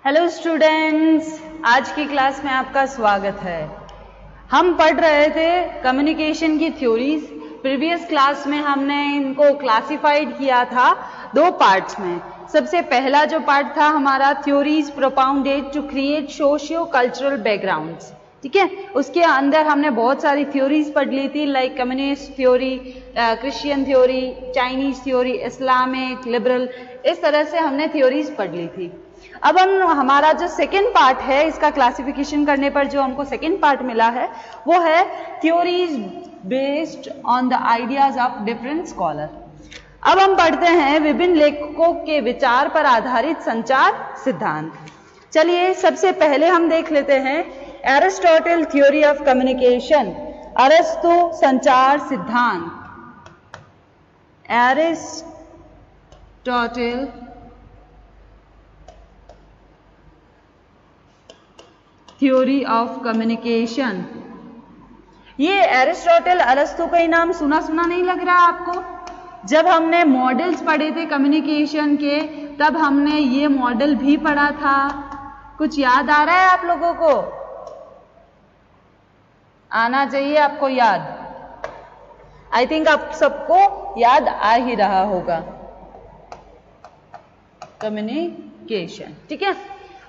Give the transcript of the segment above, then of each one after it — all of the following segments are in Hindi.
हेलो स्टूडेंट्स, आज की क्लास में आपका स्वागत है। हम पढ़ रहे थे कम्युनिकेशन की थ्योरीज। प्रीवियस क्लास में हमने इनको क्लासिफाइड किया था दो पार्ट्स में। सबसे पहला जो पार्ट था हमारा theories propounded to create socio cultural backgrounds, ठीक है। उसके अंदर हमने बहुत सारी थ्योरीज पढ़ ली थी, like communist theory, Christian theory, Chinese theory, Islamic, liberal, इस तरह से हमने थ्योरीज पढ़ ली थी। अब हमारा जो सेकेंड पार्ट है, इसका क्लासिफिकेशन करने पर जो हमको सेकेंड पार्ट मिला है वो है theories based on the ideas of different scholar. अब हम पढ़ते हैं विभिन्न लेखकों के विचार पर आधारित संचार सिद्धांत। चलिए सबसे पहले हम देख लेते हैं एरिस्टोटल थ्योरी ऑफ कम्युनिकेशन, अरस्तु संचार सिद्धांत। Aristotle theory of communication. ये एरिस्टोटल, अरस्तु का ही नाम सुना सुना नहीं लग रहा आपको? जब हमने मॉडल्स पढ़े थे कम्युनिकेशन के, तब हमने ये मॉडल भी पढ़ा था। कुछ याद आ रहा है आप लोगों को? आना चाहिए आपको याद। आई थिंक आप सबको याद आ ही रहा होगा कम्युनिकेशन, ठीक है।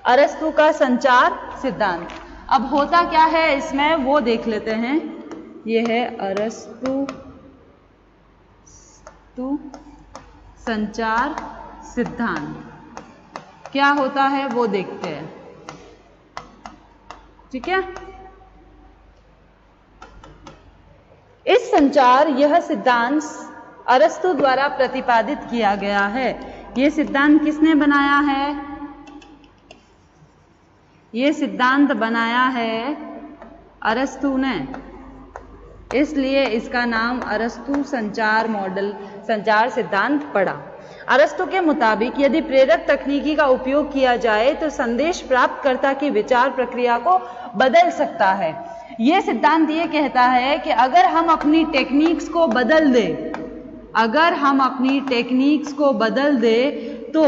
अरस्तु का संचार सिद्धांत। अब होता क्या है इसमें वो देख लेते हैं। ये है अरस्तु संचार सिद्धांत। क्या होता है वो देखते हैं, ठीक है। यह सिद्धांत अरस्तु द्वारा प्रतिपादित किया गया है। यह सिद्धांत किसने बनाया है? ये सिद्धांत बनाया है अरस्तु ने, इसलिए इसका नाम अरस्तु संचार सिद्धांत पड़ा। अरस्तु के मुताबिक यदि प्रेरक तकनीकी का उपयोग किया जाए तो संदेश प्राप्तकर्ता की विचार प्रक्रिया को बदल सकता है। यह सिद्धांत ये कहता है कि अगर हम अपनी टेक्निक्स को बदल दें तो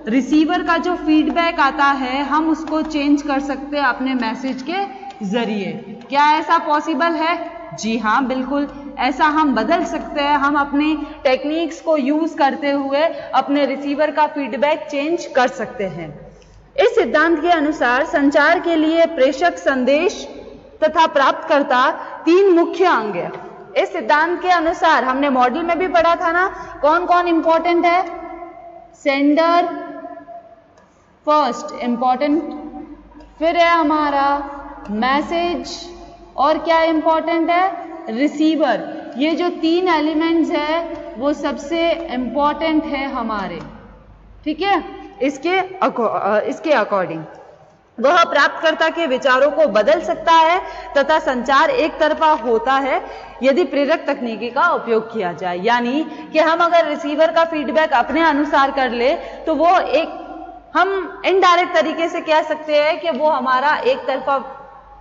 रिसीवर का जो फीडबैक आता है हम उसको चेंज कर सकते हैं अपने मैसेज के जरिए। क्या ऐसा पॉसिबल है? जी हाँ, बिल्कुल ऐसा हम बदल सकते हैं। हम अपनी टेक्निक्स को यूज करते हुए अपने रिसीवर का फीडबैक चेंज कर सकते हैं। इस सिद्धांत के अनुसार संचार के लिए प्रेषक, संदेश तथा प्राप्तकर्ता तीन मुख्य अंग है। इस सिद्धांत के अनुसार हमने मॉडल में भी पढ़ा था ना, कौन कौन इंपॉर्टेंट है? सेंडर फर्स्ट इंपॉर्टेंट, फिर है हमारा मैसेज, और क्या इंपॉर्टेंट है? रिसीवर। ये जो तीन एलिमेंट्स है वो सबसे इंपॉर्टेंट है हमारे, ठीक है। इसके अकॉर्डिंग वह प्राप्तकर्ता के विचारों को बदल सकता है तथा संचार एक तरफा होता है यदि प्रेरक तकनीकी का उपयोग किया जाए। यानी कि हम अगर रिसीवर का फीडबैक अपने अनुसार कर ले तो वो हम इनडायरेक्ट तरीके से कह सकते हैं कि वो हमारा एक तरफा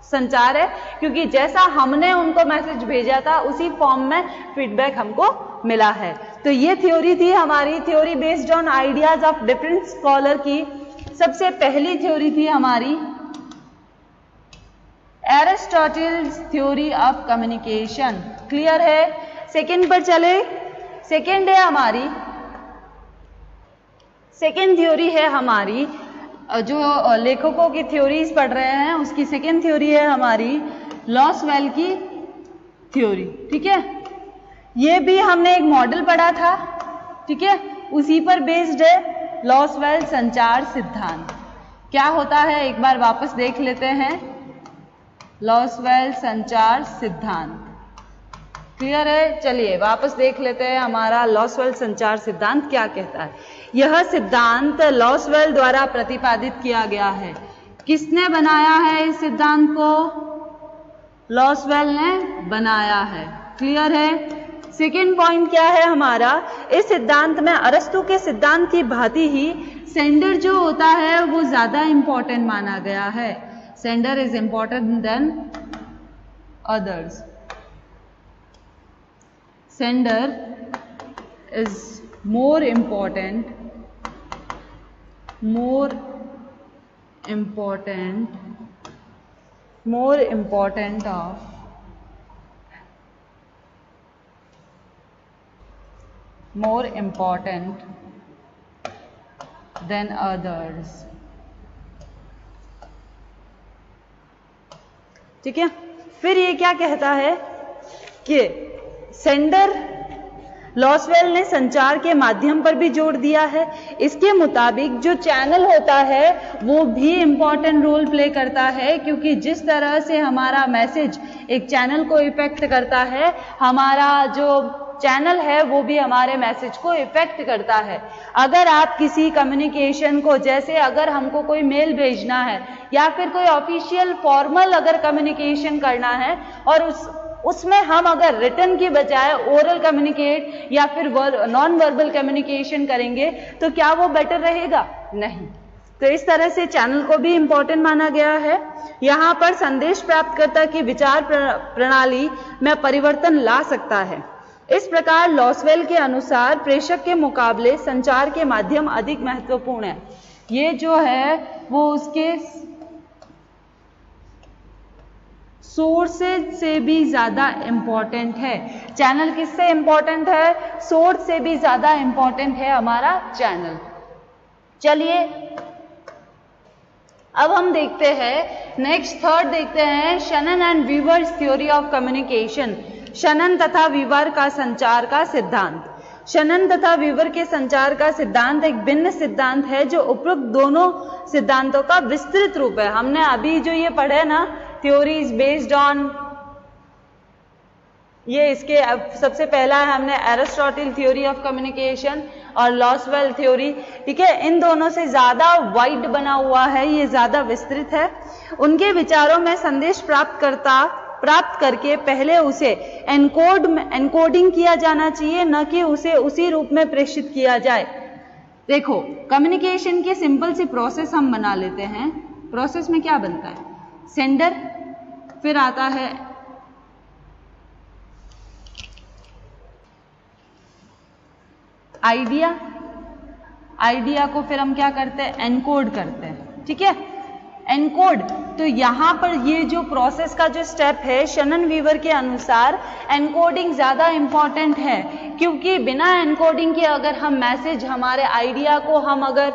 संचार है, क्योंकि जैसा हमने उनको मैसेज भेजा था उसी फॉर्म में फीडबैक हमको मिला है। तो ये थ्योरी थी हमारी, theory based on ideas of different scholar की सबसे पहली थ्योरी थी हमारी Aristotle's theory of communication. Clear है? सेकंड पर चले। सेकंड है हमारी, सेकंड थ्योरी है हमारी, जो लेखकों की थ्योरीज पढ़ रहे हैं उसकी सेकंड थ्योरी है हमारी लॉसवेल की थ्योरी, ठीक है। ये भी हमने एक मॉडल पढ़ा था, ठीक है, उसी पर बेस्ड है लॉसवेल संचार सिद्धांत। क्या होता है एक बार वापस देख लेते हैं। लॉसवेल संचार सिद्धांत क्लियर है? चलिए वापस देख लेते हैं हमारा लॉसवेल संचार सिद्धांत क्या कहता है। यह सिद्धांत लॉसवेल द्वारा प्रतिपादित किया गया है। किसने बनाया है इस सिद्धांत को? लॉसवेल ने बनाया है। क्लियर है? सेकेंड पॉइंट क्या है हमारा? इस सिद्धांत में अरस्तु के सिद्धांत की भांति ही सेंडर जो होता है वो ज्यादा इंपॉर्टेंट माना गया है। Sender is important than others. Sender is more important important of more important than others। ठीक है, फिर ये क्या कहता है कि सेंडर लॉसवेल ने संचार के माध्यम पर भी जोर दिया है। इसके मुताबिक जो चैनल होता है वो भी इंपॉर्टेंट रोल प्ले करता है, क्योंकि जिस तरह से हमारा मैसेज एक चैनल को इफेक्ट करता है, हमारा जो चैनल है वो भी हमारे मैसेज को इफेक्ट करता है। अगर आप किसी कम्युनिकेशन को, जैसे अगर हमको कोई मेल भेजना है या फिर कोई ऑफिशियल फॉर्मल अगर कम्युनिकेशन करना है और उसमें हम अगर रिटन की बजाय ओरल कम्युनिकेट या फिर नॉन वर्बल कम्युनिकेशन करेंगे तो क्या वो बेटर रहेगा? नहीं। तो इस तरह से चैनल को भी इंपॉर्टेंट माना गया है। यहाँ पर संदेश प्राप्तकर्ता की विचार प्रणाली में परिवर्तन ला सकता है। इस प्रकार लॉसवेल के अनुसार प्रेषक के मुकाबले संचार के माध्यम अधिक महत्वपूर्ण है। ये जो है वो उसके सोर्सेज से भी ज्यादा इंपॉर्टेंट है। चैनल किससे इंपॉर्टेंट है? सोर्स से भी ज्यादा इंपॉर्टेंट है हमारा चैनल। चलिए अब हम देखते हैं नेक्स्ट थर्ड देखते हैं Shannon and weavers theory of communication. Shannon तथा वीवर का संचार का सिद्धांत। शनन तथा वीवर के संचार का सिद्धांत एक भिन्न सिद्धांत है जो उपरोक्त दोनों सिद्धांतों का विस्तृत रूप है। हमने अभी जो ये पढ़े ना, थ्योरीज बेस्ड ऑन, ये इसके सबसे पहला है हमने एरिस्टोटल थ्योरी ऑफ कम्युनिकेशन और लॉसवेल थ्योरी। ठीक है, इन दोनों से ज्यादा वाइड बना हुआ है, ये ज्यादा विस्तृत है। उनके विचारों में संदेश प्राप्त करके पहले उसे एनकोडिंग किया जाना चाहिए, न कि उसे उसी रूप में प्रेषित किया जाए। देखो, कम्युनिकेशन की सिंपल सी प्रोसेस हम बना लेते हैं। प्रोसेस में क्या बनता है? सेंडर, फिर आता है आइडिया को फिर हम क्या करते हैं? एनकोड करते हैं। ठीक है, एनकोड। तो यहां पर ये जो प्रोसेस का जो स्टेप है, शनन वीवर के अनुसार एनकोडिंग ज्यादा इंपॉर्टेंट है, क्योंकि बिना एनकोडिंग के अगर हम मैसेज, हमारे आइडिया को हम अगर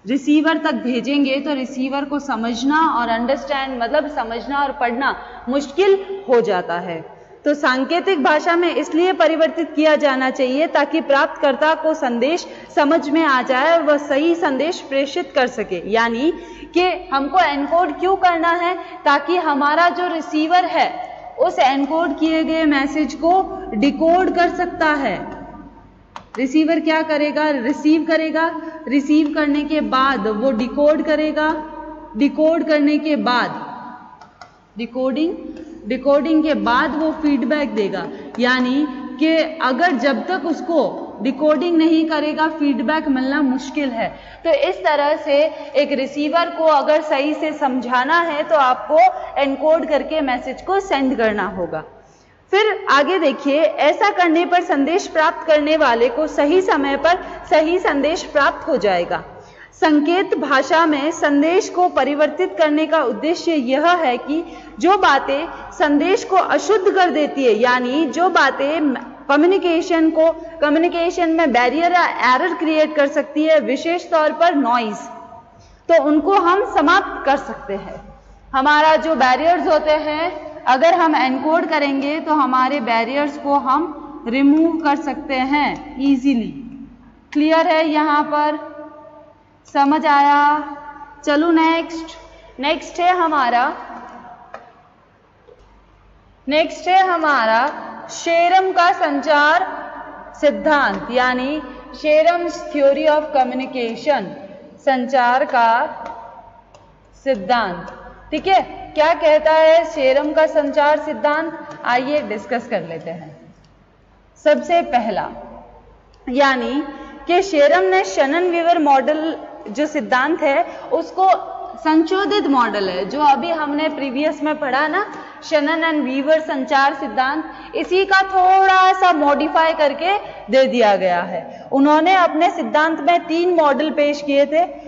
रिसीवर तक भेजेंगे तो रिसीवर को समझना और अंडरस्टैंड, मतलब समझना और पढ़ना मुश्किल हो जाता है। तो सांकेतिक भाषा में इसलिए परिवर्तित किया जाना चाहिए ताकि प्राप्तकर्ता को संदेश समझ में आ जाए और वह सही संदेश प्रेषित कर सके। यानी कि हमको एनकोड क्यों करना है? ताकि हमारा जो रिसीवर है उस एनकोड किए गए मैसेज को डिकोड कर सकता है। रिसीवर क्या करेगा? रिसीव करेगा, रिसीव करने के बाद वो डिकोड करेगा, डिकोड करने के बाद डिकोडिंग के बाद वो फीडबैक देगा। यानी कि अगर जब तक उसको डिकोडिंग नहीं करेगा फीडबैक मिलना मुश्किल है। तो इस तरह से एक रिसीवर को अगर सही से समझाना है तो आपको एनकोड करके मैसेज को सेंड करना होगा। फिर आगे देखिए, ऐसा करने पर संदेश प्राप्त करने वाले को सही समय पर सही संदेश प्राप्त हो जाएगा। संकेत भाषा में संदेश को परिवर्तित करने का उद्देश्य यह है कि जो बातें संदेश को अशुद्ध कर देती है, यानी जो बातें कम्युनिकेशन में बैरियर या एरर क्रिएट कर सकती है, विशेष तौर पर नॉइज, तो उनको हम समाप्त कर सकते हैं। हमारा जो बैरियर्स होते हैं, अगर हम एनकोड करेंगे तो हमारे बैरियर्स को हम रिमूव कर सकते हैं इजीली। क्लियर है यहाँ पर? समझ आया? चलो नेक्स्ट है हमारा शेरम का संचार सिद्धांत, यानी शेरम्स थ्योरी ऑफ कम्युनिकेशन, संचार का सिद्धांत। ठीक है, क्या कहता है शेरम का संचार सिद्धांत? आइए डिस्कस कर लेते हैं। सबसे पहला, यानी कि शेरम ने शनन वीवर मॉडल जो सिद्धांत है उसको संशोधित मॉडल है, जो अभी हमने प्रीवियस में पढ़ा ना, शनन एंड वीवर संचार सिद्धांत, इसी का थोड़ा सा मॉडिफाई करके दे दिया गया है। उन्होंने अपने सिद्धांत में 3 मॉडल पेश किए थे।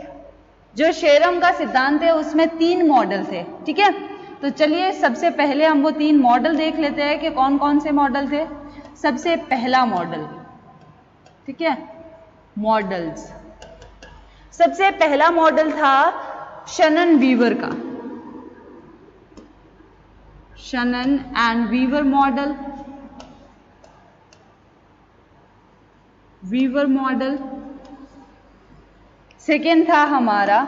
जो शेरम का सिद्धांत है उसमें 3 मॉडल थे, ठीक है। तो चलिए सबसे पहले हम वो 3 मॉडल देख लेते हैं कि कौन कौन से मॉडल थे। सबसे पहला मॉडल, ठीक है, मॉडल्स। सबसे पहला मॉडल था शनन वीवर का, Shannon and Weaver model, Weaver model. Second था हमारा,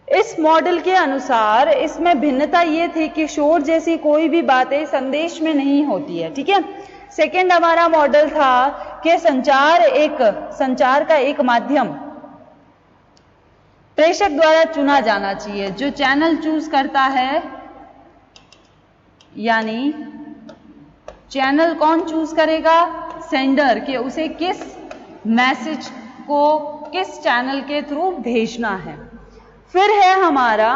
इस मॉडल के अनुसार इसमें भिन्नता ये थी कि शोर जैसी कोई भी बातें संदेश में नहीं होती है, ठीक है। सेकेंड हमारा मॉडल था कि संचार का एक माध्यम प्रेषक द्वारा चुना जाना चाहिए। जो चैनल चूज करता है, यानी चैनल कौन चूज करेगा? सेंडर, के उसे किस मैसेज को किस चैनल के थ्रू भेजना है। फिर है हमारा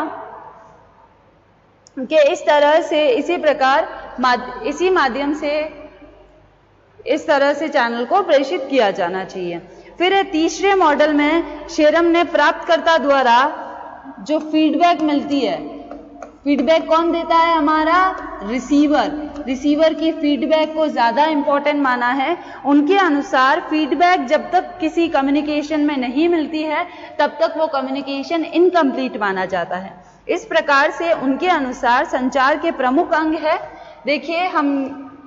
कि इस तरह से इसी प्रकार इसी माध्यम से इस तरह से चैनल को प्रेषित किया जाना चाहिए। फिर है तीसरे मॉडल में शेरम ने प्राप्तकर्ता द्वारा जो फीडबैक मिलती है, फीडबैक कौन देता है? हमारा रिसीवर की फीडबैक को ज्यादा इंपॉर्टेंट माना है। उनके अनुसार फीडबैक जब तक किसी कम्युनिकेशन में नहीं मिलती है तब तक वो कम्युनिकेशन इनकम्प्लीट माना जाता है। इस प्रकार से उनके अनुसार संचार के प्रमुख अंग है। देखिए हम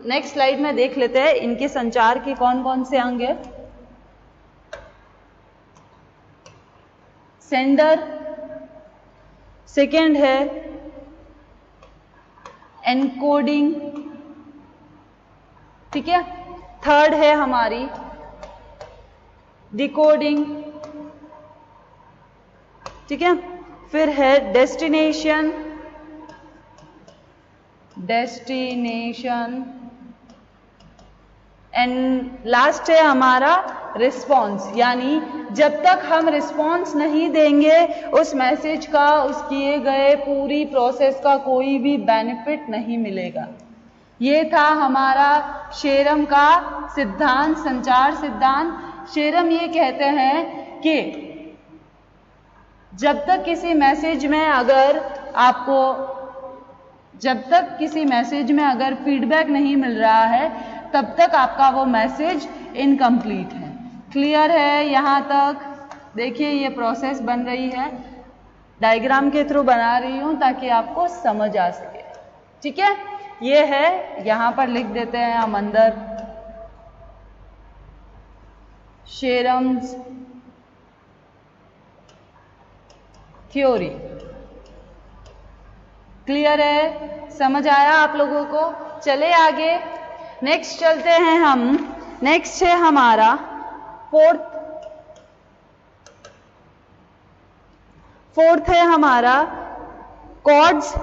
नेक्स्ट स्लाइड में देख लेते हैं इनके संचार के कौन कौन से अंग है। सेंडर, सेकेंड है एनकोडिंग, ठीक है। थर्ड है हमारी डिकोडिंग, ठीक है। फिर है डेस्टिनेशन एंड लास्ट है हमारा रिस्पॉन्स, यानी जब तक हम रिस्पॉन्स नहीं देंगे उस मैसेज का, उस किए गए पूरी प्रोसेस का कोई भी बेनिफिट नहीं मिलेगा। ये था हमारा शेरम का सिद्धांत, संचार सिद्धांत। शेरम ये कहते हैं कि जब तक किसी मैसेज में अगर फीडबैक नहीं मिल रहा है तब तक आपका वो मैसेज इनकम्प्लीट है। क्लियर है यहाँ तक? देखिए ये प्रोसेस बन रही है, डायग्राम के थ्रू बना रही हूं ताकि आपको समझ आ सके, ठीक है। ये है, यहां पर लिख देते हैं हम अंदर शेरम्स थ्योरी। क्लियर है? समझ आया आप लोगों को? चले आगे, नेक्स्ट चलते हैं हम। नेक्स्ट है हमारा फोर्थ है हमारा कॉर्ड्स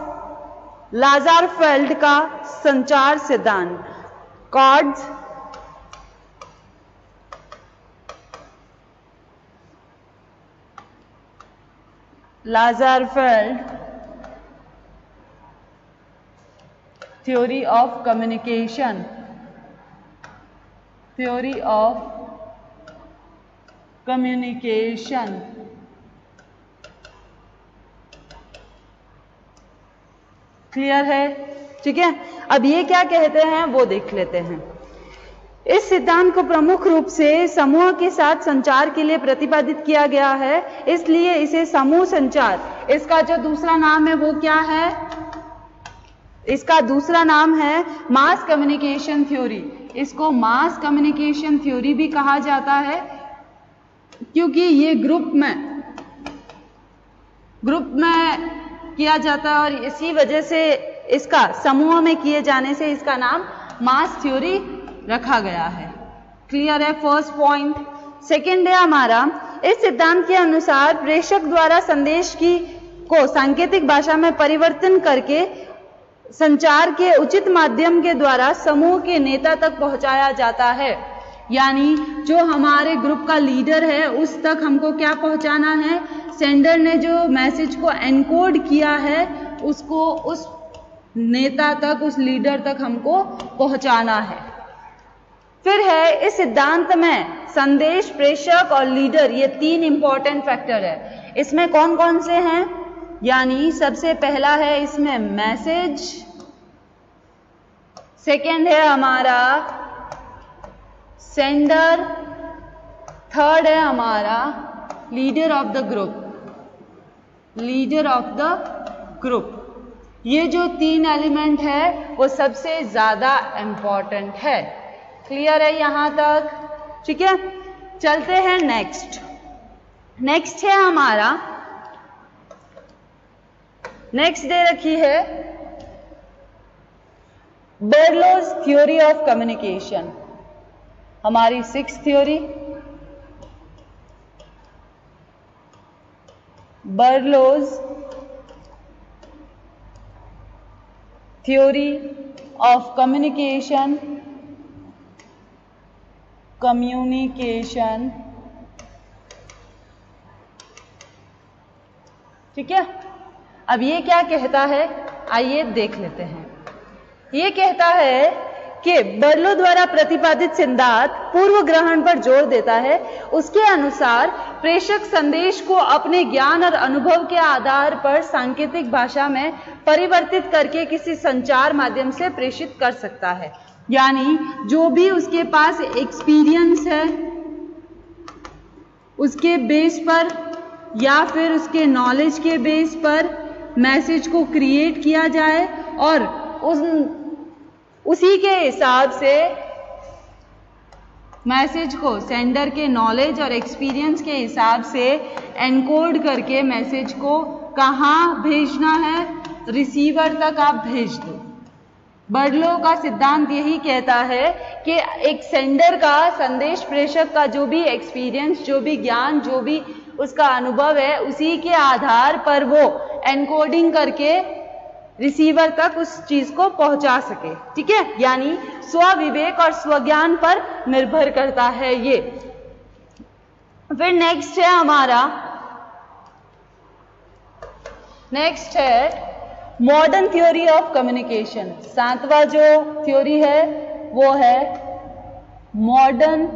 लाजारफेल्ड का संचार सिद्धांत। कॉर्ड्स Lazarsfeld theory of communication, theory of communication. Clear है? ठीक है। अब ये क्या कहते हैं वो देख लेते हैं। इस सिद्धांत को प्रमुख रूप से समूह के साथ संचार के लिए प्रतिपादित किया गया है, इसलिए इसे समूह संचार, इसका जो दूसरा नाम है वो क्या है? इसका दूसरा नाम है मास कम्युनिकेशन थ्योरी। इसको मास कम्युनिकेशन थ्योरी भी कहा जाता है क्योंकि ये ग्रुप में किया जाता है और इसी वजह से इसका समूह में किए जाने से इसका नाम मास थ्योरी रखा गया है। क्लियर है? First point. सेकंड है हमारा, इस सिद्धांत के अनुसार प्रेषक द्वारा संदेश को सांकेतिक भाषा में परिवर्तन करके संचार के उचित माध्यम के द्वारा समूह के नेता तक पहुंचाया जाता है। यानी जो हमारे ग्रुप का लीडर है उस तक हमको क्या पहुंचाना है? सेंडर ने जो मैसेज को एनकोड किया है उसको उस नेता तक, उस लीडर तक हमको पहुंचाना है। फिर है इस सिद्धांत में संदेश प्रेषक और लीडर, ये 3 इंपॉर्टेंट फैक्टर है। इसमें कौन कौन से हैं? यानी सबसे पहला है इसमें मैसेज, सेकेंड है हमारा सेंडर, थर्ड है हमारा leader of the group, leader of the group. ये जो 3 एलिमेंट है वो सबसे ज्यादा इंपॉर्टेंट है। क्लियर है यहां तक? ठीक है, चलते हैं नेक्स्ट। नेक्स्ट है हमारा, नेक्स्ट दे रखी है बर्लोज थ्योरी ऑफ कम्युनिकेशन, हमारी 6th theory, Berlo's theory of communication, communication. ठीक है, अब ये क्या कहता है, आइए देख लेते हैं। ये कहता है कि बर्लो द्वारा प्रतिपादित सिद्धांत पूर्व ग्रहण पर जोर देता है। उसके अनुसार प्रेषक संदेश को अपने ज्ञान और अनुभव के आधार पर सांकेतिक भाषा में परिवर्तित करके किसी संचार माध्यम से प्रेषित कर सकता है। यानी जो भी उसके पास एक्सपीरियंस है उसके बेस पर या फिर उसके नॉलेज के बेस पर मैसेज को क्रिएट किया जाए और उसी के हिसाब से मैसेज को सेंडर के नॉलेज और एक्सपीरियंस के हिसाब से एनकोड करके मैसेज को कहाँ भेजना है, रिसीवर तक आप भेज दो। बर्लो का सिद्धांत यही कहता है कि एक सेंडर का, संदेश प्रेषक का जो भी एक्सपीरियंस, जो भी ज्ञान, जो भी उसका अनुभव है, उसी के आधार पर वो एनकोडिंग करके रिसीवर तक उस चीज को पहुंचा सके। ठीक है, यानी स्वविवेक और स्वज्ञान पर निर्भर करता है ये। फिर नेक्स्ट है हमारा, नेक्स्ट है मॉडर्न थ्योरी ऑफ कम्युनिकेशन। 7वां जो थ्योरी है वो है मॉडर्न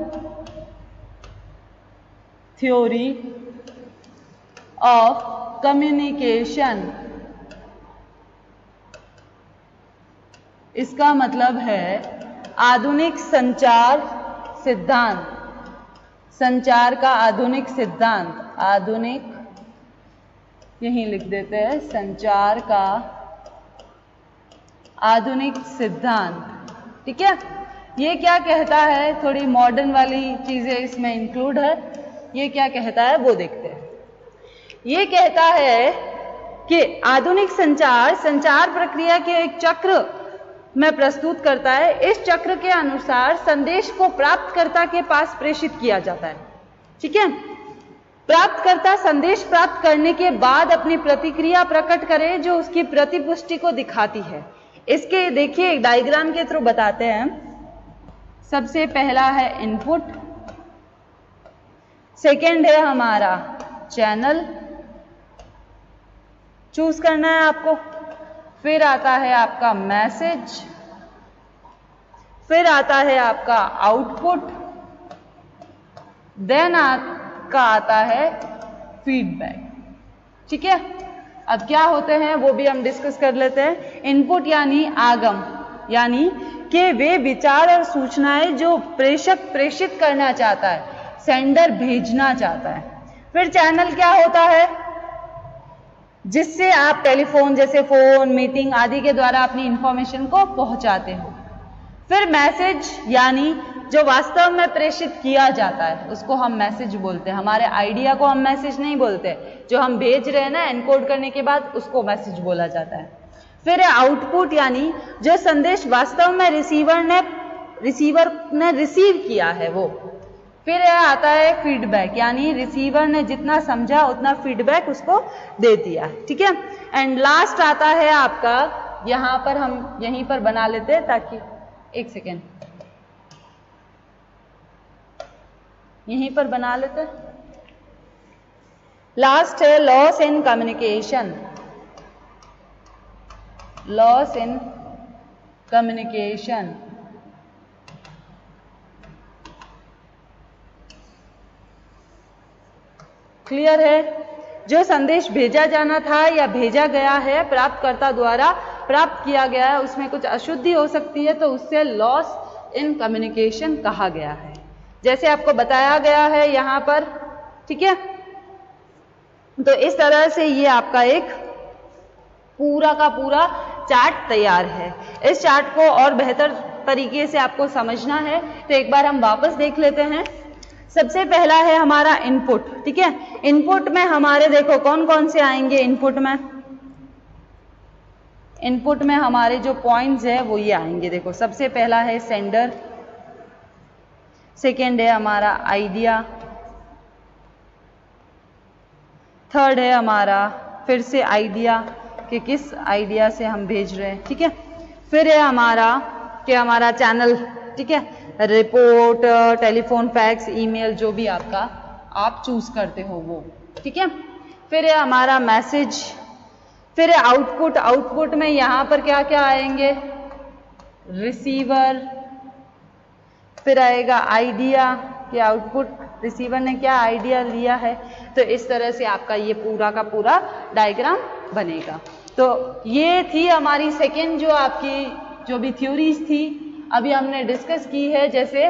थ्योरी ऑफ कम्युनिकेशन। इसका मतलब है आधुनिक संचार सिद्धांत, संचार का आधुनिक सिद्धांत, आधुनिक, यहीं लिख देते हैं, संचार का आधुनिक सिद्धांत। ठीक है, ये क्या कहता है, थोड़ी मॉडर्न वाली चीजें इसमें इंक्लूड है। ये क्या कहता है वो देखते हैं। ये कहता है कि आधुनिक संचार, संचार प्रक्रिया के एक चक्र में प्रस्तुत करता है। इस चक्र के अनुसार संदेश को प्राप्तकर्ता के पास प्रेषित किया जाता है। ठीक है, प्राप्तकर्ता संदेश प्राप्त करने के बाद अपनी प्रतिक्रिया प्रकट करे जो उसकी प्रतिपुष्टि को दिखाती है। इसके देखिए एक डायग्राम के थ्रू बताते हैं। सबसे पहला है इनपुट, सेकेंड है हमारा चैनल, चूज करना है आपको। फिर आता है आपका मैसेज, फिर आता है आपका आउटपुट, देन आपका आता है फीडबैक। ठीक है, अब क्या होते हैं वो भी हम डिस्कस कर लेते हैं। इनपुट यानी आगम, यानी कि वे विचार और सूचनाएं जो प्रेषक प्रेषित करना चाहता है, सेंडर भेजना चाहता है। फिर चैनल क्या होता है, जिससे आप टेलीफोन जैसे फोन, मीटिंग आदि के द्वारा अपनी इंफॉर्मेशन को पहुंचाते हो। फिर मैसेज यानी जो वास्तव में प्रेषित किया जाता है उसको हम मैसेज बोलते हैं। हमारे आइडिया को हम मैसेज नहीं बोलते, जो हम भेज रहे हैं ना एनकोड करने के बाद, उसको मैसेज बोला जाता है। फिर है आउटपुट यानी जो संदेश वास्तव में रिसीवर ने रिसीव किया है वो। फिर आता है फीडबैक यानी रिसीवर ने जितना समझा उतना फीडबैक उसको दे दिया। ठीक है, एंड लास्ट आता है आपका, यहां पर हम यहीं पर बना लेते हैं ताकि, एक सेकेंड, यहीं पर बना लेते हैं। लास्ट है loss in communication, loss in communication. Clear है? जो संदेश भेजा जाना था या भेजा गया है प्राप्तकर्ता द्वारा प्राप्त किया गया है, उसमें कुछ अशुद्धि हो सकती है तो उससे लॉस इन कम्युनिकेशन कहा गया है, जैसे आपको बताया गया है यहाँ पर। ठीक है, तो इस तरह से ये आपका एक पूरा का पूरा चार्ट तैयार है। इस चार्ट को और बेहतर तरीके से आपको समझना है तो एक बार हम वापस देख लेते हैं। सबसे पहला है हमारा इनपुट। ठीक है, इनपुट में हमारे देखो कौन कौन से आएंगे। इनपुट में हमारे जो पॉइंट्स है वो ये आएंगे। देखो सबसे पहला है सेंडर, सेकेंड है हमारा आइडिया, थर्ड है हमारा फिर से आइडिया कि किस आइडिया से हम भेज रहे हैं। ठीक है, फिर है हमारा कि हमारा चैनल। ठीक है, रिपोर्ट, टेलीफोन, फैक्स, ईमेल, जो भी आपका आप चूज करते हो वो। ठीक है, फिर है हमारा मैसेज, फिर है आउटपुट। आउटपुट में यहां पर क्या क्या आएंगे, रिसीवर, फिर आएगा आइडिया कि आउटपुट रिसीवर ने क्या आइडिया लिया है। तो इस तरह से आपका ये पूरा का पूरा डायग्राम बनेगा। तो ये थी हमारी सेकेंड जो आपकी जो भी थ्योरीज थी अभी हमने डिस्कस की है। जैसे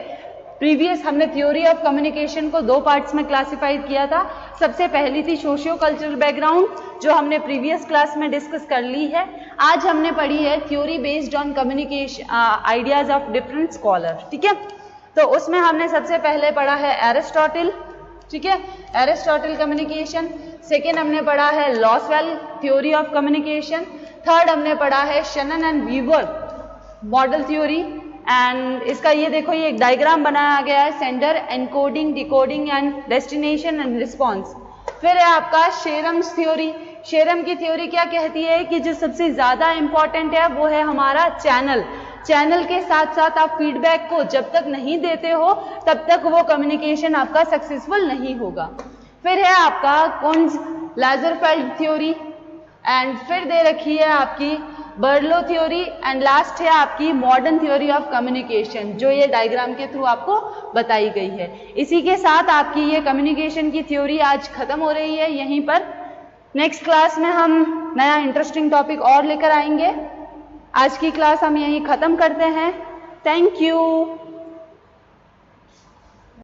प्रीवियस हमने थ्योरी ऑफ कम्युनिकेशन को 2 पार्ट्स में क्लासिफाइड किया था। सबसे पहली थी सोशियो कल्चरल बैकग्राउंड, जो हमने प्रीवियस क्लास में डिस्कस कर ली है। आज हमने पढ़ी है theory based on communication ideas of different scholar. ठीक है, तो उसमें हमने सबसे पहले पढ़ा है एरिस्टोटल। ठीक है, एरिस्टोटल कम्युनिकेशन। सेकेंड हमने पढ़ा है Lasswell theory of communication. Third हमने पढ़ा है Shannon and Weaver model theory. And इसका ये देखो ये एक डायग्राम बनाया गया है, sender, encoding, decoding and destination and response. फिर है आपका शेरम्स थ्योरी। शेरम की थ्योरी क्या कहती है कि जो सबसे ज्यादा इंपॉर्टेंट है वो है हमारा चैनल। चैनल के साथ साथ आप फीडबैक को जब तक नहीं देते हो तब तक वो कम्युनिकेशन आपका सक्सेसफुल नहीं होगा। फिर है आपका कुंज लाजरफेल्ड थ्योरी, एंड फिर दे रखी है आपकी बर्लो थ्योरी, एंड लास्ट है आपकी मॉडर्न थ्योरी ऑफ कम्युनिकेशन, जो ये डायग्राम के थ्रू आपको बताई गई है। इसी के साथ आपकी ये कम्युनिकेशन की थ्योरी आज खत्म हो रही है यहीं पर। नेक्स्ट क्लास में हम नया इंटरेस्टिंग टॉपिक और लेकर आएंगे। आज की क्लास हम यहीं खत्म करते हैं। Thank you.